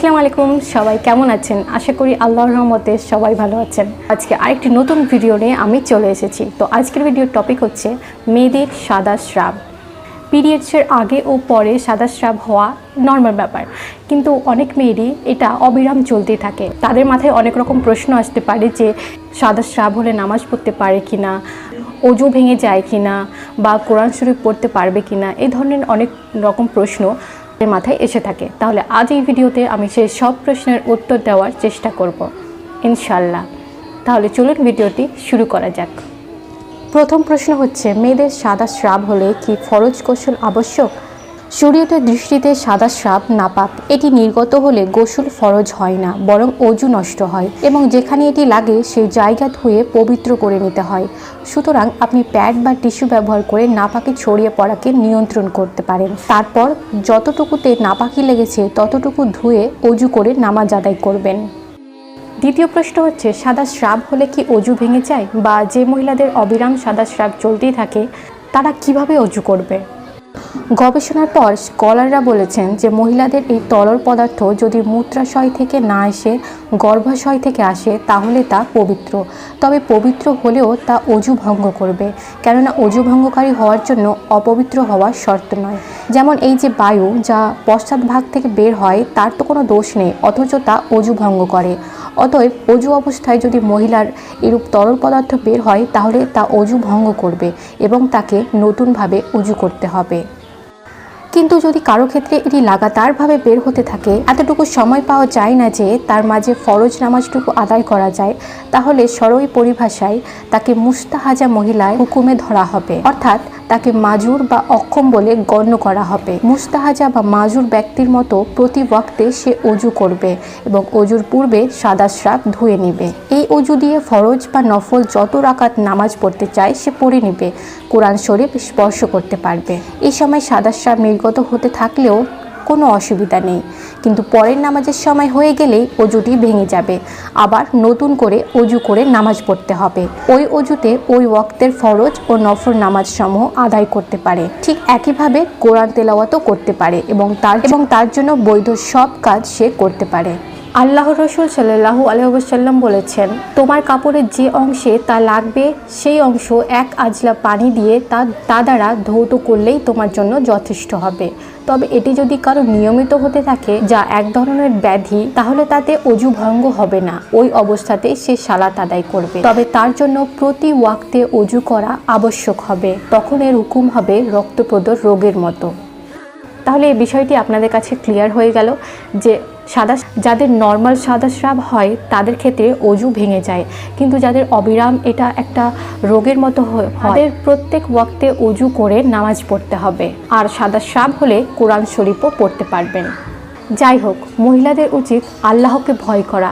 আসসালামু আলাইকুম, সবাই কেমন আছেন? আশা করি আল্লাহর রহমতে সবাই ভালো আছেন। আজকে আরেকটি নতুন ভিডিও নিয়ে আমি চলে এসেছি। তো আজকের ভিডিওর টপিক হচ্ছে মেয়েদের সাদা স্রাব। পিরিয়ডসের আগে ও পরে সাদা স্রাব হওয়া নর্মাল ব্যাপার, কিন্তু অনেক মেয়েরই এটা অবিরাম চলতে থাকে। তাদের মাথায় অনেক রকম প্রশ্ন আসতে পারে যে সাদা স্রাব হলে নামাজ পড়তে পারে কিনা, অজু ভেঙে যায় কিনা, বা কোরআন শরীফ পড়তে পারবে কিনা, এই ধরনের অনেক রকম প্রশ্ন মাথায় এসে থাকে। তাহলে আজ এই ভিডিওতে আমি সেই সব প্রশ্নের উত্তর দেওয়ার চেষ্টা করব ইনশাল্লাহ। তাহলে চলুন ভিডিওটি শুরু করা যাক। প্রথম প্রশ্ন হচ্ছে, মেয়েদের সাদা স্রাব হলে কি ফরজ গোসল আবশ্যক? শরীয়তের দৃষ্টিতে সাদা স্রাব নাপাক। এটি নির্গত হলে গোসল ফরজ হয় না, বরং অজু নষ্ট হয় এবং যেখানে এটি লাগে সেই জায়গা ধুয়ে পবিত্র করে নিতে হয়। সুতরাং আপনি প্যাড বা টিস্যু ব্যবহার করে নাপাকি ছড়িয়ে পড়াকে নিয়ন্ত্রণ করতে পারেন। তারপর যতটুকুতে নাপাকি লেগেছে ততটুকু ধুয়ে অজু করে নামাজ আদায় করবেন। দ্বিতীয় প্রশ্ন হচ্ছে, সাদা স্রাব হলে কি অজু ভেঙে যায়? বা যে মহিলাদের অবিরাম সাদা স্রাব চলতেই থাকে তারা কিভাবে অজু করবে? গবেষণার পর স্কলাররা বলেছেন যে মহিলাদের এই তরল পদার্থ যদি মূত্রাশয় থেকে না এসে গর্ভাশয় থেকে আসে তাহলে তা পবিত্র। তবে পবিত্র হলেও তা অজু ভঙ্গ করবে, কেননা অজু ভঙ্গকারী হওয়ার জন্য অপবিত্র হওয়া শর্ত নয়। যেমন এই যে বায়ু যা পশ্চাৎভাগ থেকে বের হয় তার তো কোনো দোষ নেই, অথচ তা অজু ভঙ্গ করে। অতএব অজু অবস্থায় যদি মহিলার এরূপ তরল পদার্থ বের হয় তাহলে তা অজু ভঙ্গ করবে এবং তাকে নতুনভাবে অজু করতে হবে। কিন্তু যদি কারো ক্ষেত্রে এটি লাগাতারভাবে বের হতে থাকে, এতটুকু সময় পাওয়া যায় না যে তার মাঝে ফরজ নামাজটুকু আদায় করা যায়, তাহলে সরই পরিভাষায় তাকে মুস্তাহাজা মহিলায় হুকুমে ধরা হবে, অর্থাৎ তাকে মাজুর বা অক্ষম বলে গণ্য করা হবে। মুস্তাহাজা বা মাজুর ব্যক্তির মতো প্রতি ওয়াক্তে সে অজু করবে এবং অজুর পূর্বে সাদা স্রাব ধুয়ে নেবে। এই অজু দিয়ে ফরজ বা নফল যত রাকাত নামাজ পড়তে চায় সে পড়ে নেবে, কোরআন শরীফ স্পর্শ করতে পারবে। এই সময় সাদা স্রাব নির্গত হতে থাকলেও কোনো অসুবিধা নেই, কিন্তু পরের নামাজের সময় হয়ে গেলেই অজুটি ভেঙে যাবে। আবার নতুন করে অজু করে নামাজ পড়তে হবে। ওই অজুতে ওই ওয়াক্তের ফরজ ও নফল নামাজ সমূহ আদায় করতে পারে। ঠিক একইভাবে কোরআন তেলাওয়াতও করতে পারে এবং তার জন্য বৈধ সব কাজ সে করতে পারে। আল্লাহর রাসূল সাল্লাল্লাহু আলাইহি ওয়াসাল্লাম বলেছেন, তোমার কাপড়ের যে অংশে তা লাগবে সেই অংশ এক আজলা পানি দিয়ে তা দ্বারা ধৌত করলেই তোমার জন্য যথেষ্ট হবে। তবে এটি যদি কারো নিয়মিত হতে থাকে, যা এক ধরনের ব্যাধি, তাহলে তাতে অজু ভঙ্গ হবে না। ওই অবস্থাতে সে সালাত আদায় করবে, তবে তার জন্য প্রতি ওয়াক্তে অজু করা আবশ্যক হবে। তখন এর হুকুম হবে রক্তপ্রদর রোগের মতো। তাহলে এই বিষয়টি আপনাদের কাছে ক্লিয়ার হয়ে গেল যে যাদের নর্মাল সাদা স্রাব হয় তাদের ক্ষেত্রে অজু ভেঙে যায়, কিন্তু যাদের অবিরাম এটা একটা রোগের মতো হয় তাদের প্রত্যেক ওয়াক্তে অজু করে নামাজ পড়তে হবে। আর সাদা স্রাব হলে কোরআন শরীফও পড়তে পারবেন। যাই হোক, মহিলাদের উচিত আল্লাহকে ভয় করা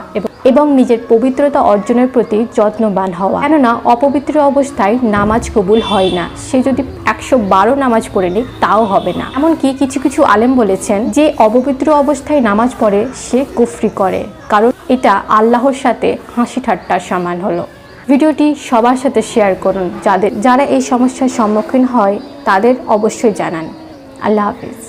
এবং নিজের পবিত্রতা অর্জনের প্রতি যত্নবান হওয়া, কেননা অপবিত্র অবস্থায় নামাজ কবুল হয় না। সে যদি 112 নামাজ পড়ে নিক তাও হবে না। এমনকি কিছু কিছু আলেম বলেছেন যে অপবিত্র অবস্থায় নামাজ পড়ে সে কুফরি করে, কারণ এটা আল্লাহর সাথে হাসি ঠাট্টার সমান হলো। ভিডিওটি সবার সাথে শেয়ার করুন, যারা এই সমস্যার সম্মুখীন হয় তাদের অবশ্যই জানান। আল্লাহ হাফিজ।